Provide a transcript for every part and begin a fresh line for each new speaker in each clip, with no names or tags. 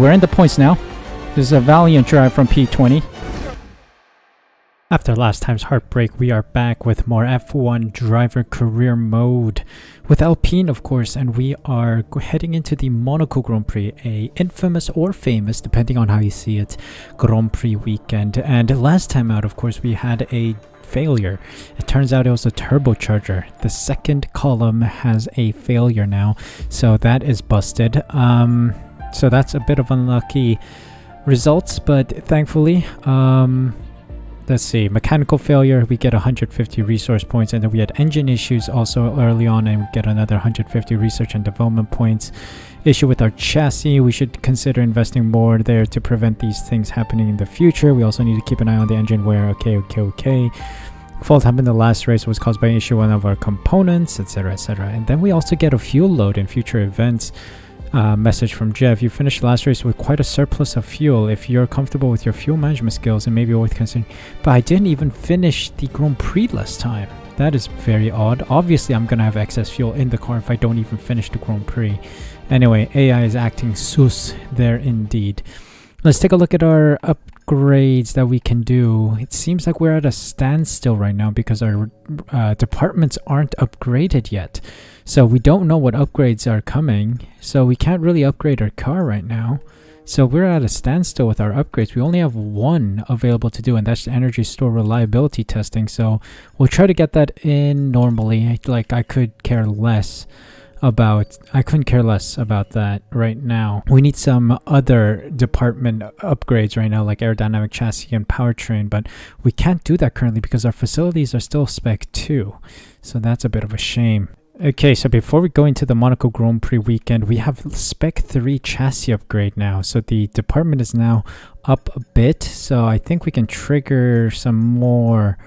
we're in the points now. This is a valiant drive from P20. After last time's heartbreak, we are back with more F1 driver career mode with Alpine, of course, and we are heading into the Monaco Grand Prix, a infamous or famous, depending on how you see it, Grand Prix weekend. And last time out, of course, we had a failure. It turns out it was a turbocharger. The second column has a failure now, so that is busted. So that's a bit of unlucky results, but thankfully, let's see, mechanical failure, we get 150 resource points, and then we had engine issues also early on, and we get another 150 research and development points. Issue with our chassis, we should consider investing more there to prevent these things happening in the future. We also need to keep an eye on the engine wear. Okay. Fault happened in the last race, was caused by an issue with one of our components, etc, etc. And then we also get a fuel load in future events. Message from Jeff: you finished last race with quite a surplus of fuel. If you're comfortable with your fuel management skills, it may be worth considering. But I didn't even finish the Grand Prix last time. That is very odd. Obviously, I'm gonna have excess fuel in the car if I don't even finish the Grand Prix. Anyway, AI is acting sus there indeed. Let's take a look at our upgrades that we can do. It seems like we're at a standstill right now because our departments aren't upgraded yet. So we don't know what upgrades are coming. So we can't really upgrade our car right now. So we're at a standstill with our upgrades. We only have one available to do, and that's the energy store reliability testing. So we'll try to get that in normally. Like I couldn't care less about that right now. We need some other department upgrades right now, like aerodynamic chassis and powertrain, but we can't do that currently because our facilities are still spec 2. So that's a bit of a shame. Okay, so before we go into the Monaco Grand Prix weekend, we have spec 3 chassis upgrade now. So the department is now up a bit. So I think we can trigger some more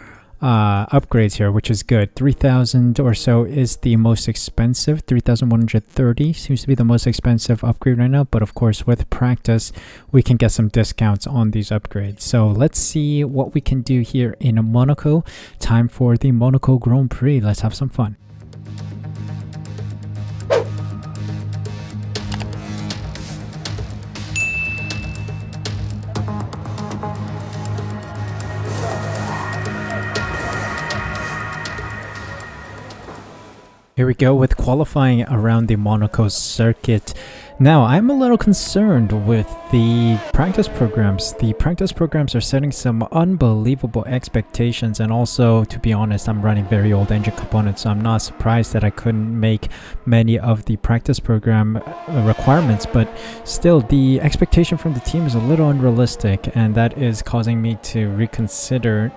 upgrades here, which is good. 3,000 or so is the most expensive. 3,130 seems to be the most expensive upgrade right now, but of course with practice we can get some discounts on these upgrades. So let's see what we can do here in Monaco. Time for the Monaco Grand Prix. Let's have some fun. Here we go with qualifying around the Monaco circuit. Now, I'm a little concerned with the practice programs. The practice programs are setting some unbelievable expectations, and also, to be honest, I'm running very old engine components, so I'm not surprised that I couldn't make many of the practice program requirements, but still, the expectation from the team is a little unrealistic, and that is causing me to reconsider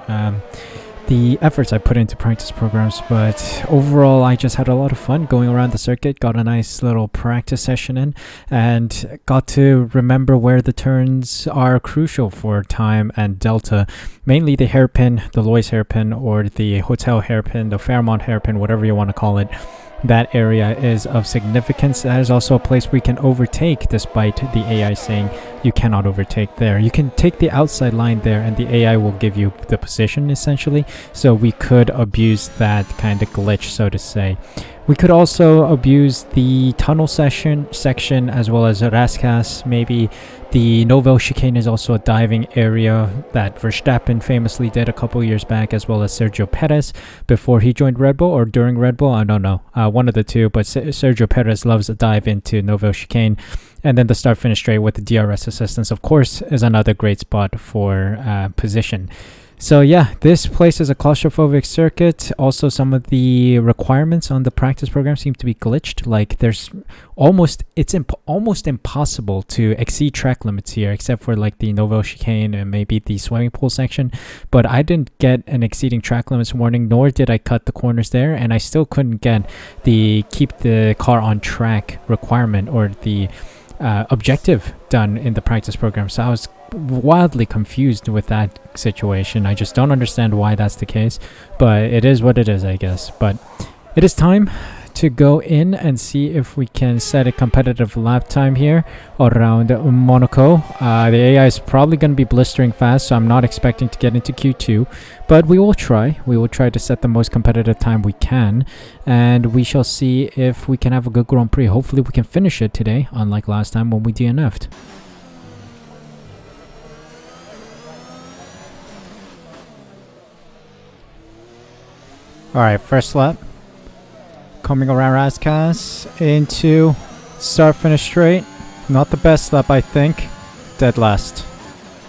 the efforts I put into practice programs. But overall, I just had a lot of fun going around the circuit, got a nice little practice session in, and got to remember where the turns are crucial for time and delta. Mainly the hairpin, the Lois hairpin, or the hotel hairpin, the Fairmont hairpin, whatever you want to call it. That area is of significance. That is also a place we can overtake, despite the AI saying you cannot overtake there. You can take the outside line there and the AI will give you the position essentially. So we could abuse that kind of glitch, so to say. We could also abuse the tunnel section as well as Raskas. Maybe the Nouvelle Chicane is also a diving area that Verstappen famously did a couple years back, as well as Sergio Perez before he joined Red Bull or during Red Bull. I don't know, one of the two, but Sergio Perez loves a dive into Nouvelle Chicane. And then the start-finish straight with the DRS assistance, of course, is another great spot for position. So yeah, this place is a claustrophobic circuit. Also, some of the requirements on the practice program seem to be glitched. Like it's almost impossible to exceed track limits here, except for like the Nouvelle Chicane and maybe the swimming pool section. But I didn't get an exceeding track limits warning, nor did I cut the corners there, and I still couldn't get the keep the car on track requirement or the objective done in the practice program. So I was wildly confused with that situation. I just don't understand why that's the case, but it is what it is, I guess. But it is time to go in and see if we can set a competitive lap time here around Monaco. The AI is probably going to be blistering fast, so I'm not expecting to get into Q2, but we will try. We will try to set the most competitive time we can, and we shall see if we can have a good Grand Prix. Hopefully we can finish it today, unlike last time when we DNF'd. Alright, first lap. Coming around Raskas into start finish straight. Not the best lap, I think. Dead last.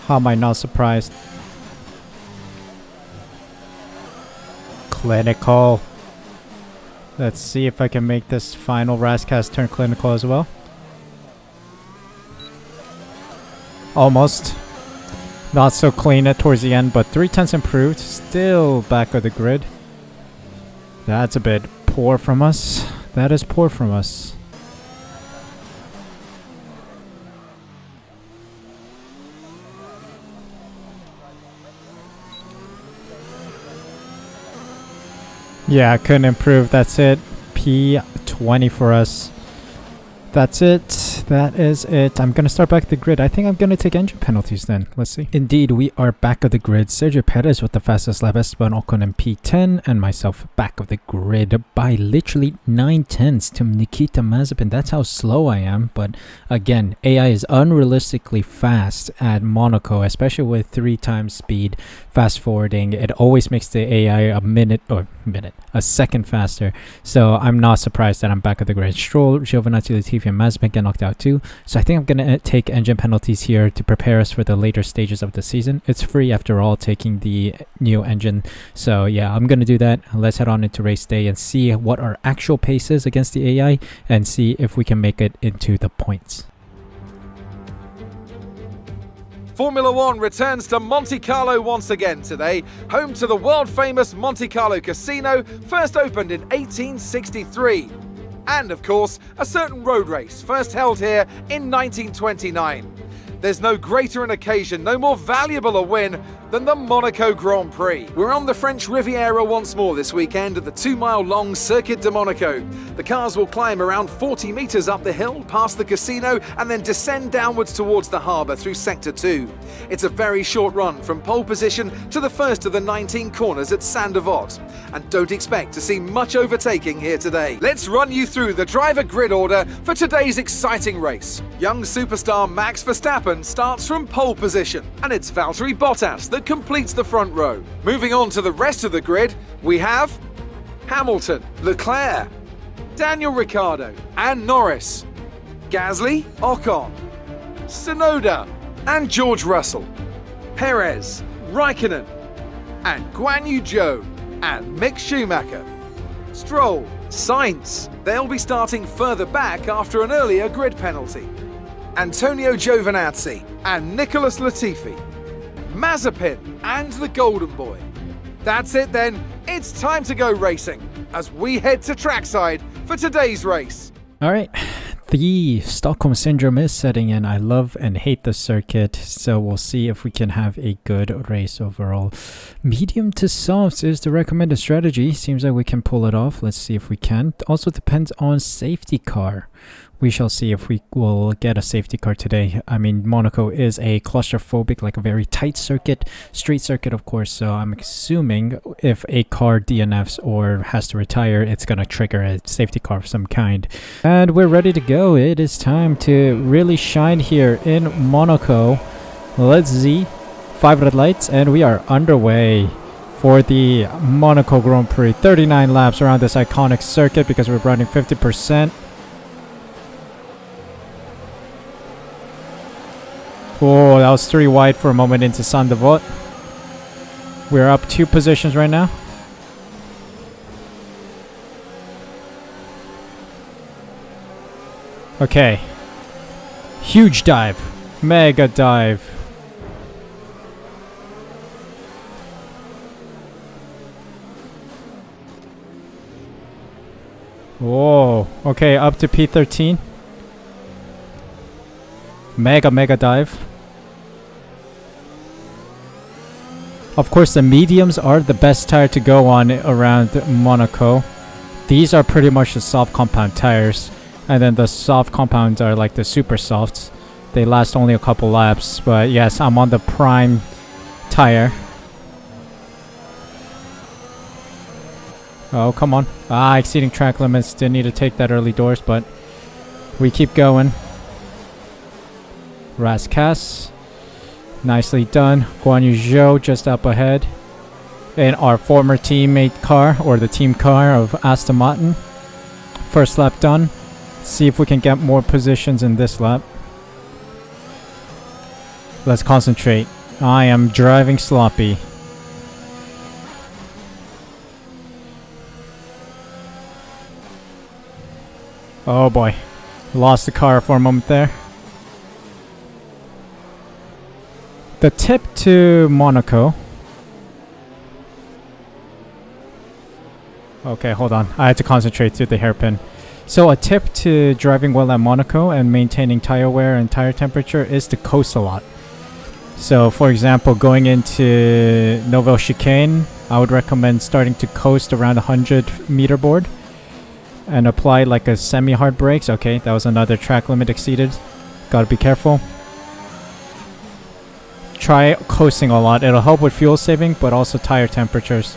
How am I not surprised? Clinical. Let's see if I can make this final Raskas turn clinical as well. Almost. Not so clean towards the end, but 3/10 improved. Still back of the grid. That's a bit poor from us. That is poor from us. Yeah, couldn't improve. That's it. P20 for us. That's it. That is it. I'm going to start back at the grid. I think I'm going to take engine penalties then. Let's see. Indeed, we are back of the grid. Sergio Perez with the fastest lap, Esteban Ocon in P10, and myself back of the grid by literally 9/10 to Nikita Mazepin. That's how slow I am. But again, AI is unrealistically fast at Monaco, especially with 3 times speed fast forwarding. It always makes the AI a second faster. So I'm not surprised that I'm back at the grid. Stroll, Giovinazzi, Latifi, and Mazepin get knocked out too. So I think I'm going to take engine penalties here to prepare us for the later stages of the season. It's free after all, taking the new engine. So yeah, I'm going to do that. Let's head on into race day and see what our actual pace is against the AI and see if we can make it into the points.
Formula One returns to Monte-Carlo once again today, home to the world-famous Monte-Carlo casino, first opened in 1863. And, of course, a certain road race, first held here in 1929. There's no greater an occasion, no more valuable a win than the Monaco Grand Prix. We're on the French Riviera once more this weekend at the 2-mile-long Circuit de Monaco. The cars will climb around 40 metres up the hill, past the casino, and then descend downwards towards the harbour through Sector 2. It's a very short run from pole position to the first of the 19 corners at Saint-Devote. And don't expect to see much overtaking here today. Let's run you through the driver grid order for today's exciting race. Young superstar Max Verstappen starts from pole position, and it's Valtteri BOTTAS that completes the front row. Moving on to the rest of the grid, we have Hamilton, Leclerc, Daniel Ricciardo and Norris, Gasly, Ocon, Tsunoda and George Russell, Perez, Raikkonen and Guan Yu Zhou and Mick Schumacher, Stroll, Sainz. They'll be starting further back after an earlier grid penalty. Antonio Giovinazzi and Nicholas Latifi, Mazepin and the Golden Boy. That's it then, it's time to go racing as we head to trackside for today's race.
Alright, the Stockholm Syndrome is setting in. I love and hate the circuit, so we'll see if we can have a good race overall. Medium to softs is the recommended strategy. Seems like we can pull it off. Let's see if we can. Also depends on safety car. We shall see if we will get a safety car today. I mean, Monaco is a claustrophobic, like a very tight circuit, street circuit, of course. So I'm assuming if a car DNFs or has to retire, it's going to trigger a safety car of some kind. And we're ready to go. It is time to really shine here in Monaco. Let's see. 5 red lights and we are underway for the Monaco Grand Prix. 39 laps around this iconic circuit because we're running 50%. Oh, that was 3 wide for a moment into Saint-Devote. We're up 2 positions right now. Okay. Huge dive. Mega dive. Whoa. Okay, up to P13. Mega dive. Of course, the mediums are the best tire to go on around Monaco. These are pretty much the soft compound tires. And then the soft compounds are like the super softs. They last only a couple laps. But yes, I'm on the prime tire. Oh, come on. Exceeding track limits. Didn't need to take that early doors, but we keep going. Raskas. Nicely done. Guan Yu Zhou just up ahead. in our former teammate car, or the team car of Aston Martin. First lap done. See if we can get more positions in this lap. Let's concentrate. I am driving sloppy. Oh boy. Lost the car for a moment there. The tip to Monaco. Okay, hold on. I had to concentrate through the hairpin. So a tip to driving well at Monaco and maintaining tire wear and tire temperature is to coast a lot. So for example, going into Nouvelle Chicane, I would recommend starting to coast around 100 meter board and apply like a semi-hard brakes. Okay, that was another track limit exceeded. Gotta be careful. Try coasting a lot. It'll help with fuel saving, but also tire temperatures.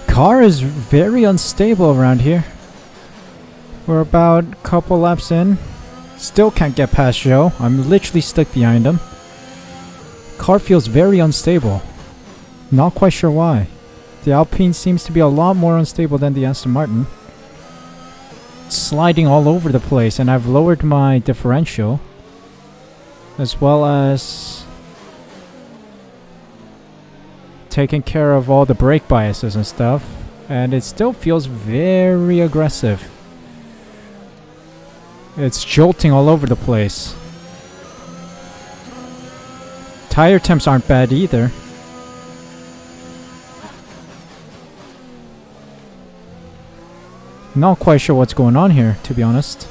Car is very unstable around here. We're about a couple laps in. Still can't get past Joe. I'm literally stuck behind him. Car feels very unstable. Not quite sure why. The Alpine seems to be a lot more unstable than the Aston Martin. It's sliding all over the place, and I've lowered my differential as well as taking care of all the brake biases and stuff, and it still feels very aggressive. It's jolting all over the place. Tire temps aren't bad either. Not quite sure what's going on here, to be honest.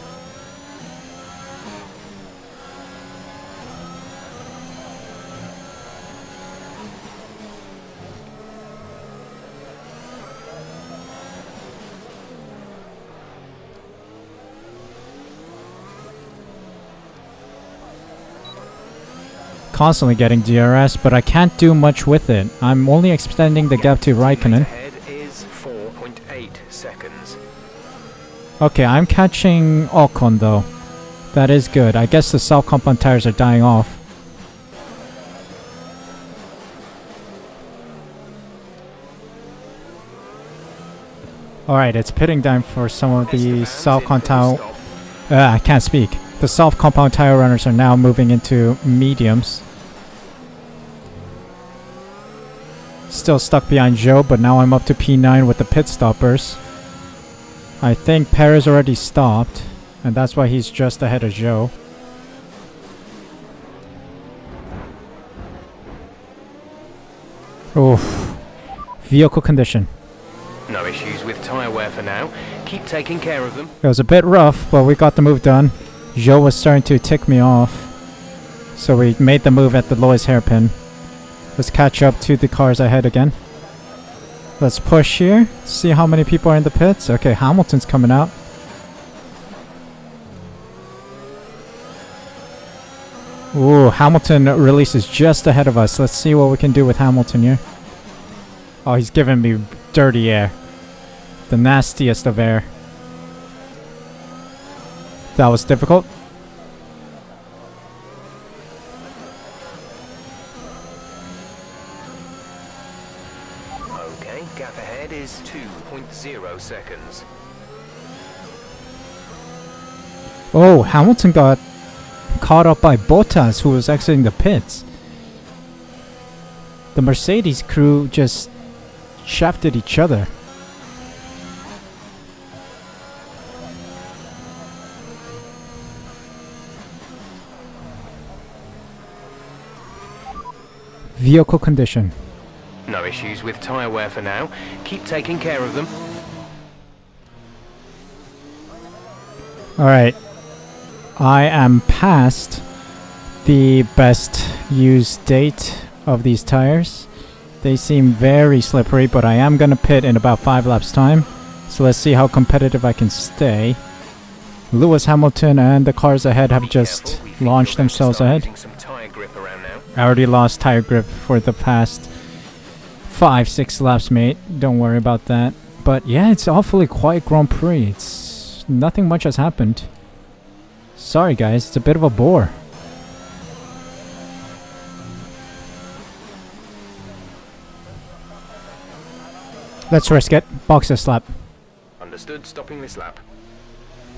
Constantly getting DRS, but I can't do much with it. I'm only extending the gap to Raikkonen.
Ahead is 4.8 seconds.
Okay, I'm catching Ocon though. That is good. I guess the self-compound tires are dying off. Alright, it's pitting time for some of the self-compound... I can't speak. The self-compound tire runners are now moving into mediums. Still stuck behind Joe, but now I'm up to P9 with the pit stoppers. I think Perez already stopped, and that's why he's just ahead of Joe. Oof. Vehicle condition.
No issues with tyre wear for now. Keep taking care of them.
It was a bit rough, but we got the move done. Joe was starting to tick me off, so we made the move at the lowest hairpin. Let's catch up to the cars ahead again. Let's push here, see how many people are in the pits. Okay, Hamilton's coming out. Ooh, Hamilton releases just ahead of us. Let's see what we can do with Hamilton here. Oh, he's giving me dirty air. The nastiest of air. That was difficult.
Okay, gap ahead is 2.0 seconds.
Oh, Hamilton got caught up by Bottas, who was exiting the pits. The Mercedes crew just shafted each other. Vehicle condition.
No issues with tyre wear for now. Keep taking care of them.
Alright. I am past the best use date of these tires. They seem very slippery, but I am going to pit in about 5 laps time. So let's see how competitive I can stay. Lewis Hamilton and the cars ahead have just launched themselves ahead.
Some tyre grip around now.
I already lost tire grip for the past 5-6 laps, mate. Don't worry about that. But yeah, it's awfully quiet Grand Prix. It's nothing much has happened. Sorry guys, it's a bit of a bore. Let's risk it. Box this lap.
Understood, stopping this lap.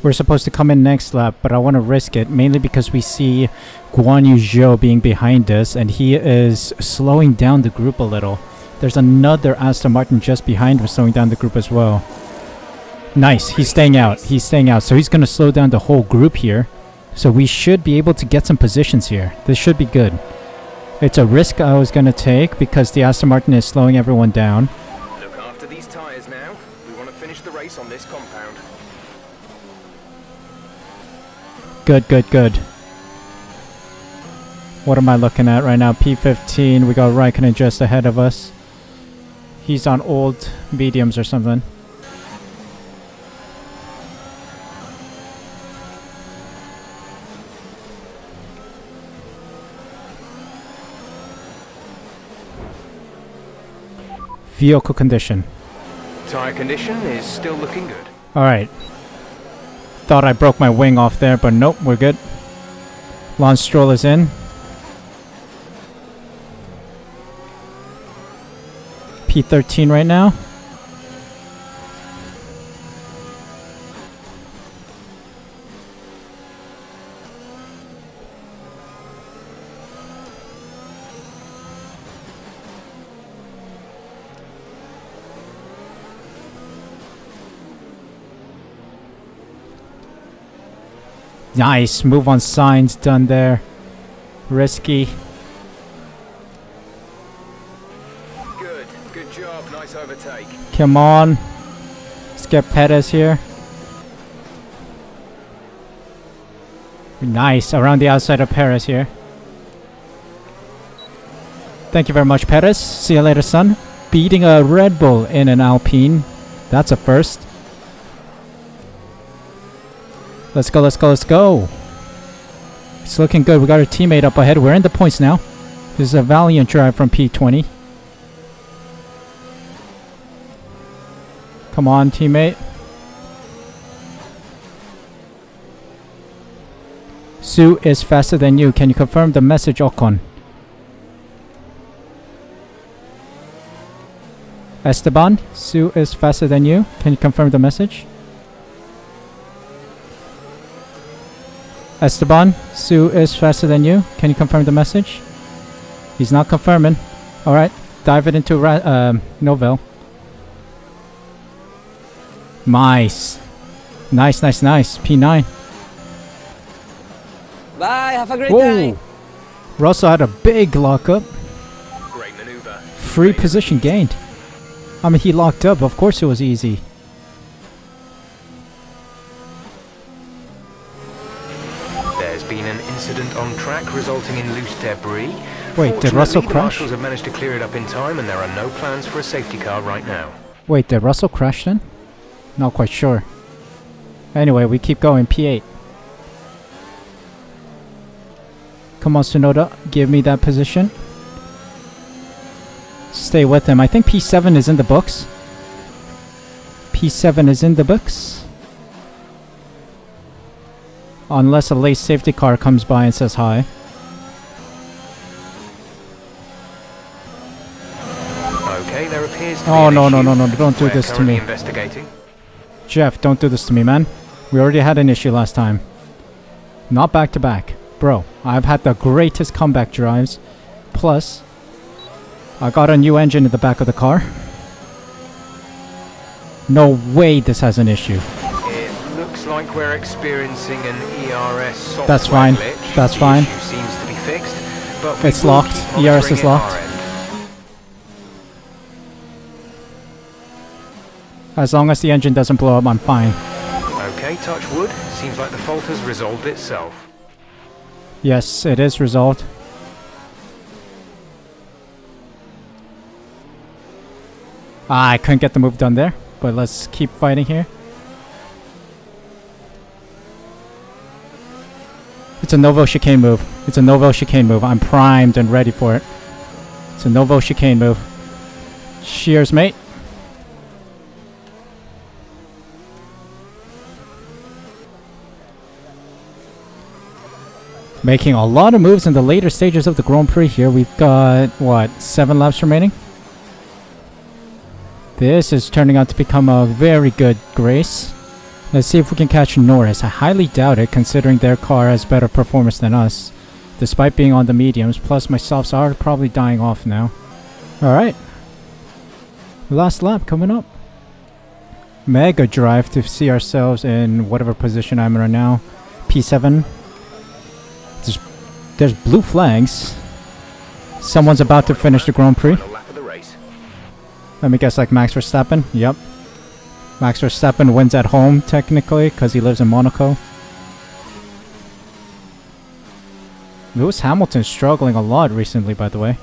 We're supposed to come in next lap, but I want to risk it, mainly because we see Guan Yu Zhou being behind us, and he is slowing down the group a little. There's another Aston Martin just behind him slowing down the group as well. Nice, he's staying out. He's staying out, so he's going to slow down the whole group here. So we should be able to get some positions here. This should be good. It's a risk I was going to take because the Aston Martin is slowing everyone down.
Look after these tyres now. We want to finish the race on this compound.
Good, good, good. What am I looking at right now? P15. We got Raikkonen just ahead of us. He's on old mediums or something. Vehicle condition.
Tyre condition is still looking good.
Alright. Thought I broke my wing off there, but nope, we're good. Lance Stroll is in. P13 right now. Nice, move on signs done there. Risky.
Good job, nice overtake.
Come on. Let's get Perez here. Nice, around the outside of Perez here. Thank you very much, Perez. See you later, son. Beating a Red Bull in an Alpine. That's a first. Let's go, let's go, let's go. It's looking good. We got our teammate up ahead. We're in the points now. This is a valiant drive from P20. Come on, teammate. Suh is faster than you. Can you confirm the message, Ocon? Esteban, Suh is faster than you. Can you confirm the message? Esteban, Suh is faster than you. Can you confirm the message? He's not confirming. Alright, dive it into Novell. Nice. Nice, nice, nice. P9.
Bye, have a great
Whoa.
time.
Russell had a big lockup.
Great maneuver.
Free position gained. I mean, he locked up. Of course it was easy.
There's been an incident on track resulting in loose debris.
Wait, did Russell
Fortunately, the
crash?
marshals have managed to clear it up in time and there are no plans for a safety car right now.
Wait, did Russell crash then? Not quite sure. Anyway, we keep going. P8. Come on, Tsunoda. Give me that position. Stay with him. I think P7 is in the books. P7 is in the books. Unless a late safety car comes by and says hi.
Okay, there appears to be
Oh,
an
no, no,
issue.
no, no. Don't do
We're
this to
currently
me.
investigating.
Jeff, don't do this to me, man. We already had an issue last time. Not back to back. Bro, I've had the greatest comeback drives. Plus, I got a new engine in the back of the car. No way this has an issue.
It looks like we're experiencing an ERS software
That's fine.
glitch.
That's
The
fine.
issue seems to be fixed, but we
It's
will
locked.
keep
ERS
monitoring
is
it our
locked.
end.
As long as the engine doesn't blow up, I'm fine.
Okay, touch wood. Seems like the fault has resolved itself.
Yes, it is resolved. Ah, I couldn't get the move done there, but let's keep fighting here. It's a no-vote chicane move. It's a no-vote chicane move. I'm primed and ready for it. It's a no-vote chicane move. Cheers, mate. Making a lot of moves in the later stages of the Grand Prix here. We've got, what, 7 laps remaining? This is turning out to become a very good race. Let's see if we can catch Norris. I highly doubt it, considering their car has better performance than us, despite being on the mediums. Plus, my softs are probably dying off now. Alright. Last lap coming up. Mega drive to see ourselves in whatever position I'm in right now. P7. There's blue flags. Someone's about to finish the Grand Prix. Let me guess, like Max Verstappen? Yep. Max Verstappen wins at home, technically, because he lives in Monaco. Lewis Hamilton's struggling a lot recently, by the way.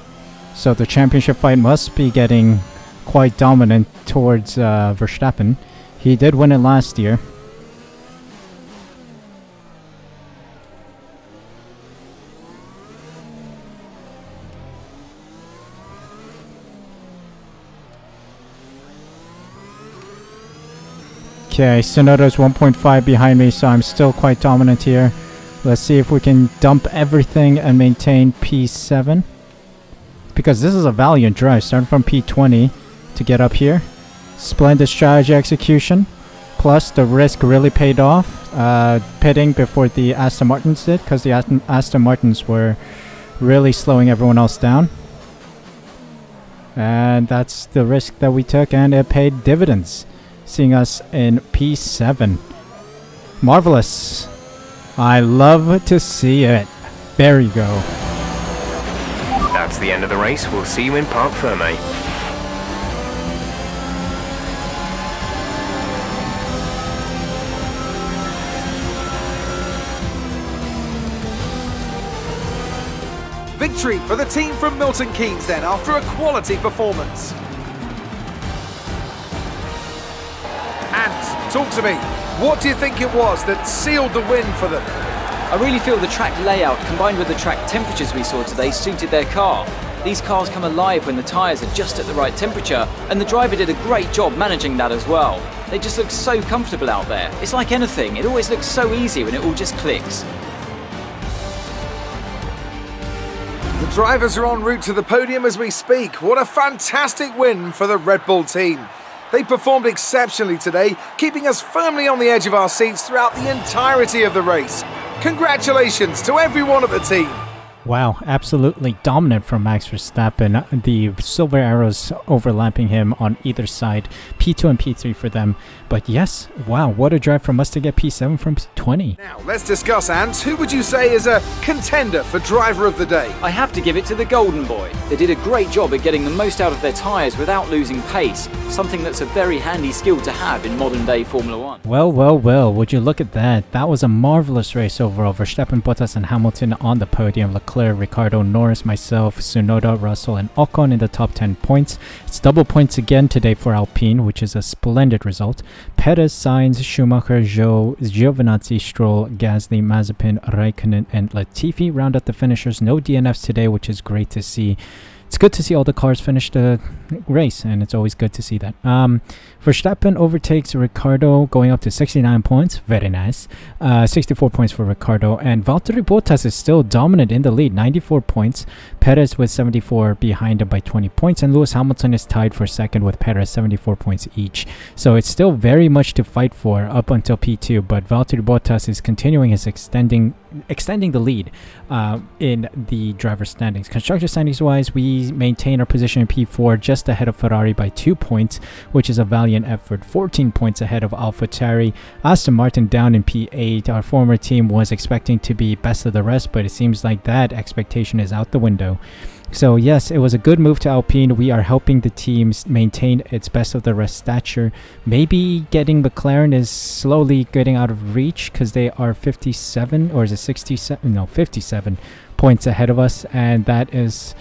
So the championship fight must be getting quite dominant towards Verstappen. He did win it last year. Okay, Tsunoda's 1.5 behind me, so I'm still quite dominant here. Let's see if we can dump everything and maintain P7. Because this is a valiant drive, starting from P20 to get up here. Splendid strategy execution. Plus, the risk really paid off. Pitting before the Aston Martins did, because the Aston Martins were really slowing everyone else down. And that's the risk that we took, and it paid dividends, seeing us in P7. Marvelous. I love to see it. There you go.
That's the end of the race. We'll see you in Parc Fermé.
Victory for the team from Milton Keynes then, after a quality performance. And talk to me, what do you think it was that sealed the win for them?
I really feel the track layout combined with the track temperatures we saw today suited their car. These cars come alive when the tyres are just at the right temperature, and the driver did a great job managing that as well. They just look so comfortable out there. It's like anything, it always looks so easy when it all just clicks.
The drivers are en route to the podium as we speak. What a fantastic win for the Red Bull team. They performed exceptionally today, keeping us firmly on the edge of our seats throughout the entirety of the race. Congratulations to everyone at the team.
Wow, absolutely dominant from Max Verstappen. The silver arrows overlapping him on either side. P2 and P3 for them. But yes, wow, what a drive from us to get P7 from P20.
Now, let's discuss, Ant. Who would you say is a contender for driver of the day?
I have to give it to the Golden Boy. They did a great job at getting the most out of their tyres without losing pace, something that's a very handy skill to have in modern day Formula 1.
Well, would you look at that. That was a marvelous race overall. Verstappen, Bottas and Hamilton on the podium. Leclerc, Ricciardo, Norris, myself, Tsunoda, Russell and Ocon in the top 10 points. It's double points again today for Alpine, which is a splendid result. Perez, Sainz, Schumacher, Zhou, Giovinazzi, Stroll, Gasly, Mazepin, Raikkonen and Latifi round out the finishers. No DNFs today, which is great to see. It's good to see all the cars finish the race, and it's always good to see that. Verstappen overtakes Ricciardo, going up to 69 points. Very nice. 64 points for Ricciardo. And Valtteri BOTTAS is still dominant in the lead, 94 points. Perez with 74 behind him by 20 points. And Lewis Hamilton is tied for second with Perez, 74 points each. So it's still very much to fight for up until P2. But Valtteri BOTTAS is continuing his extending the lead in the driver standings. Constructor standings wise, we maintain our position in P4 just ahead of Ferrari by 2 points, which is a valiant effort. 14 points ahead of AlphaTauri. Aston Martin down in P8. Our former team was expecting to be best of the rest, but it seems like that expectation is out the window. So yes, it was a good move to Alpine. We are helping the teams maintain its best of the rest stature. Maybe getting McLaren is slowly getting out of reach because they are 57 or is it 67? No, 57 points ahead of us, and that is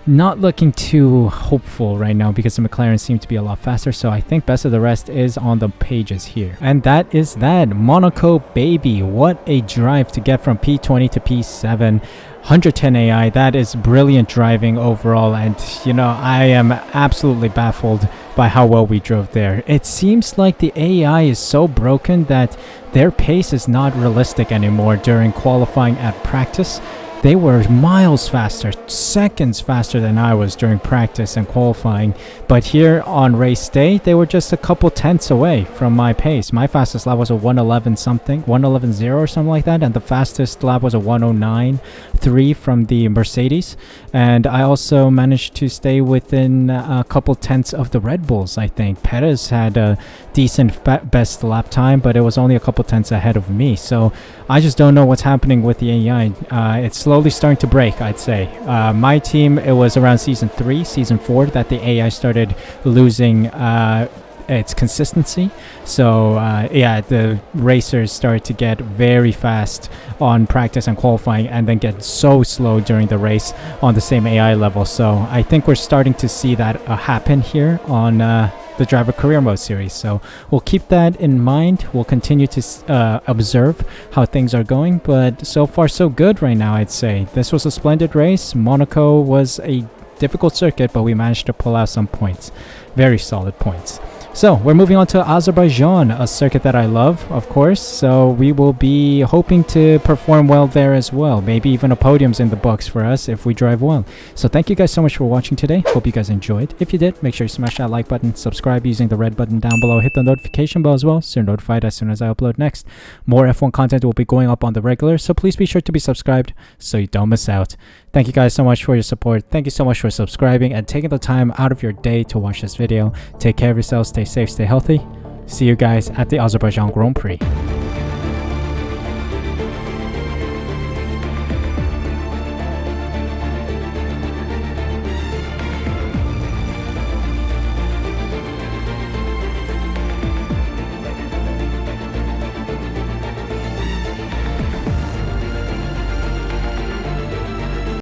not looking too hopeful right now because the McLaren seem to be a lot faster. So I think best of the rest is on the pages here. And that is that. Monaco, baby. What a drive to get from P20 to P7. 110 AI, that is brilliant driving overall, and you know, I am absolutely baffled by how well we drove there. It seems like the AI is so broken that their pace is not realistic anymore during qualifying at practice. They were miles faster, seconds faster than I was during practice and qualifying. But here on race day, they were just a couple tenths away from my pace. My fastest lap was a 111 something, 111.0 or something like that. And the fastest lap was a 109.3 from the Mercedes. And I also managed to stay within a couple tenths of the Red Bulls, I think. Perez had a decent best lap time, but it was only a couple tenths ahead of me. So I just don't know what's happening with the AI. It's slowly starting to break, I'd say. My team, it was around season 3, season 4 that the AI started losing its consistency. So yeah, the racers started to get very fast on practice and qualifying and then get so slow during the race on the same AI level. So I think we're starting to see that happen here on the driver career mode series. So we'll keep that in mind. We'll continue to observe how things are going, but so far so good right now, I'd say. This was a splendid race. Monaco was a difficult circuit, but we managed to pull out some points, very solid points. So we're moving on to Azerbaijan, a circuit that I love, of course. So we will be hoping to perform well there as well. Maybe even a podium's in the books for us if we drive well. So thank you guys so much for watching today. Hope you guys enjoyed. If you did, make sure you smash that like button, subscribe using the red button down below, hit the notification bell as well so you're notified as soon as I upload next. More F1 content will be going up on the regular, so please be sure to be subscribed so you don't miss out. Thank you guys so much for your support. Thank you so much for subscribing and taking the time out of your day to watch this video. Take care of yourselves, stay safe, stay healthy. See you guys at the Azerbaijan Grand Prix.